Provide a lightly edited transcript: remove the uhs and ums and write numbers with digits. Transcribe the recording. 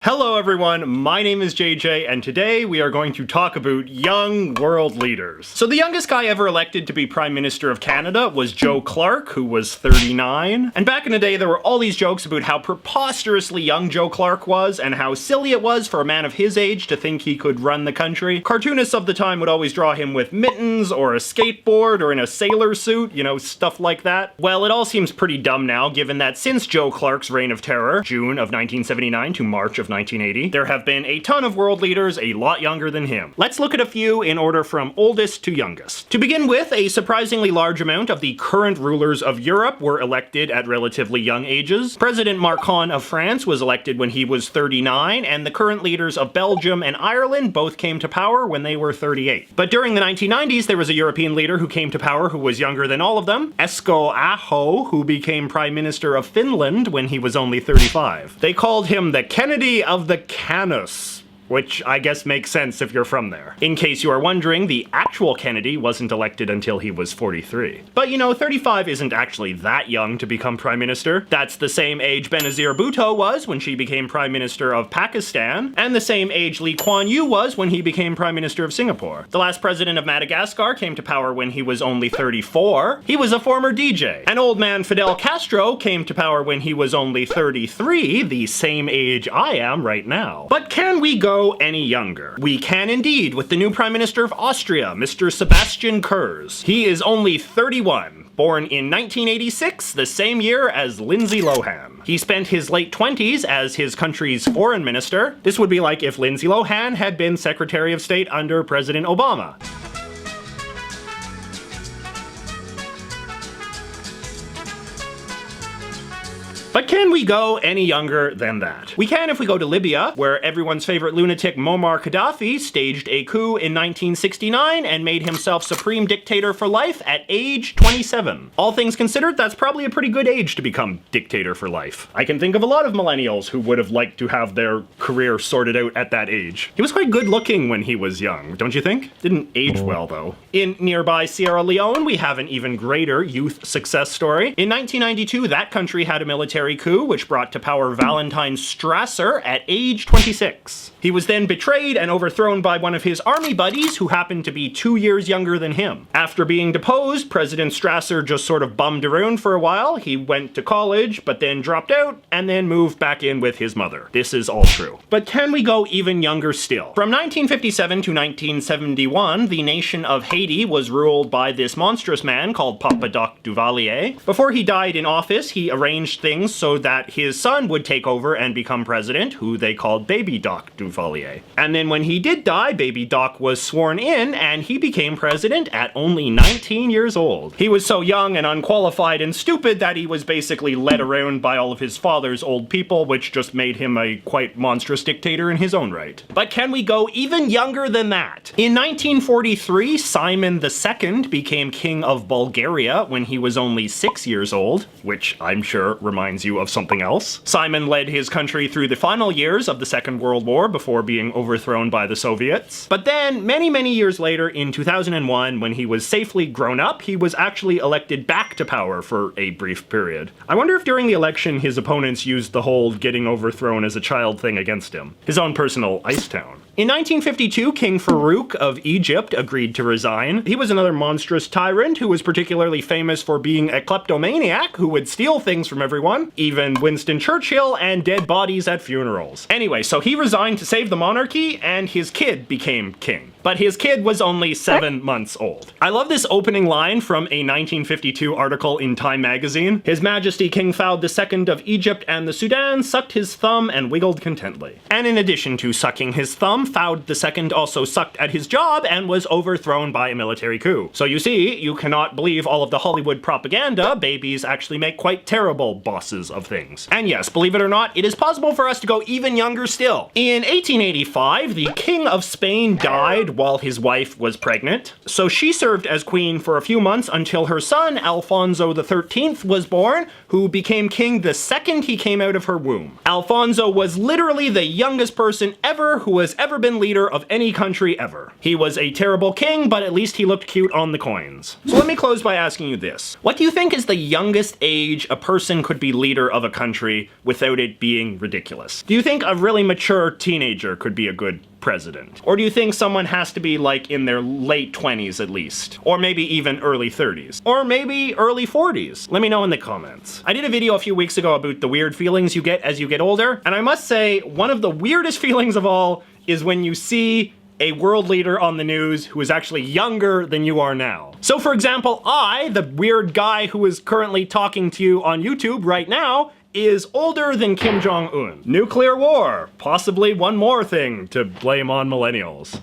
Hello everyone, my name is JJ, and today we are going to talk about young world leaders. So the youngest guy ever elected to be Prime Minister of Canada was Joe Clark, who was 39. And back in the day, there were all these jokes about how preposterously young Joe Clark was, and how silly it was for a man of his age to think he could run the country. Cartoonists of the time would always draw him with mittens, or a skateboard, or in a sailor suit, you know, stuff like that. Well, it all seems pretty dumb now, given that since Joe Clark's reign of terror, June of 1979 to March of 1980, there have been a ton of world leaders a lot younger than him. Let's look at a few in order from oldest to youngest. To begin with, a surprisingly large amount of the current rulers of Europe were elected at relatively young ages. President Macron of France was elected when he was 39, and the current leaders of Belgium and Ireland both came to power when they were 38. But during the 1990s, there was a European leader who came to power who was younger than all of them, Esko Aho, who became Prime Minister of Finland when he was only 35. They called him the Kennedy of the Canis, which I guess makes sense if you're from there. In case you are wondering, the actual Kennedy wasn't elected until he was 43. But you know, 35 isn't actually that young to become Prime Minister. That's the same age Benazir Bhutto was when she became Prime Minister of Pakistan, and the same age Lee Kuan Yew was when he became Prime Minister of Singapore. The last president of Madagascar came to power when he was only 34. He was a former DJ. And old man Fidel Castro came to power when he was only 33, the same age I am right now. But can we go any younger? We can indeed, with the new Prime Minister of Austria, Mr. Sebastian Kurz. He is only 31, born in 1986, the same year as Lindsay Lohan. He spent his late 20s as his country's foreign minister. This would be like if Lindsay Lohan had been Secretary of State under President Obama. But can we go any younger than that? We can if we go to Libya, where everyone's favorite lunatic Muammar Gaddafi staged a coup in 1969 and made himself supreme dictator for life at age 27. All things considered, that's probably a pretty good age to become dictator for life. I can think of a lot of millennials who would have liked to have their career sorted out at that age. He was quite good looking when he was young, don't you think? Didn't age well though. In nearby Sierra Leone, we have an even greater youth success story. In 1992, that country had a military coup which brought to power Valentine Strasser at age 26. He was then betrayed and overthrown by one of his army buddies who happened to be 2 years younger than him. After being deposed, President Strasser just sort of bummed around for a while. He went to college, but then dropped out, and then moved back in with his mother. This is all true. But can we go even younger still? From 1957 to 1971, the nation of Haiti was ruled by this monstrous man called Papa Doc Duvalier. Before he died in office, he arranged things so that his son would take over and become president, who they called Baby Doc Duvalier. And then when he did die, Baby Doc was sworn in, and he became president at only 19 years old. He was so young and unqualified and stupid that he was basically led around by all of his father's old people, which just made him a quite monstrous dictator in his own right. But can we go even younger than that? In 1943, Simon II became king of Bulgaria when he was only 6 years old, which I'm sure reminds you of something else. Simon led his country through the final years of the Second World War before being overthrown by the Soviets. But then, many years later, in 2001, when he was safely grown up, he was actually elected back to power for a brief period. I wonder if during the election his opponents used the whole getting overthrown as a child thing against him. His own personal ice town. In 1952, King Farouk of Egypt agreed to resign. He was another monstrous tyrant who was particularly famous for being a kleptomaniac who would steal things from everyone, even Winston Churchill, and dead bodies at funerals. Anyway, so he resigned to save the monarchy, and his kid became king. But his kid was only 7 months old. I love this opening line from a 1952 article in Time magazine. His Majesty King Fahd II of Egypt and the Sudan sucked his thumb and wiggled contently. And in addition to sucking his thumb, Fahd II also sucked at his job and was overthrown by a military coup. So you see, you cannot believe all of the Hollywood propaganda. Babies actually make quite terrible bosses of things. And yes, believe it or not, it is possible for us to go even younger still. In 1885, the King of Spain died died while his wife was pregnant. So she served as queen for a few months until her son, Alfonso XIII, was born, who became king the second he came out of her womb. Alfonso was literally the youngest person ever who has ever been leader of any country ever. He was a terrible king, but at least he looked cute on the coins. So let me close by asking you this. What do you think is the youngest age a person could be leader of a country without it being ridiculous? Do you think a really mature teenager could be a good president? Or do you think someone has to be like in their late 20s at least? Or maybe even early 30s? Or maybe early 40s? Let me know in the comments. I did a video a few weeks ago about the weird feelings you get as you get older, and I must say one of the weirdest feelings of all is when you see a world leader on the news who is actually younger than you are now. So for example, I, the weird guy who is currently talking to you on YouTube right now, is older than Kim Jong-un. Nuclear war, possibly one more thing to blame on millennials.